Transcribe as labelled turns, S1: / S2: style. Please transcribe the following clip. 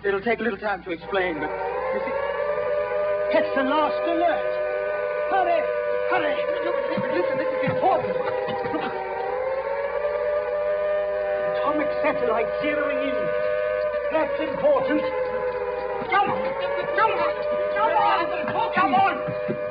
S1: It'll take a little time to explain, but you see...
S2: It's the last alert. Hurry! Hurry!
S1: Listen, this is important.
S2: Atomic satellite zeroing in. That's important. Come on! Come on! Come on! Come on!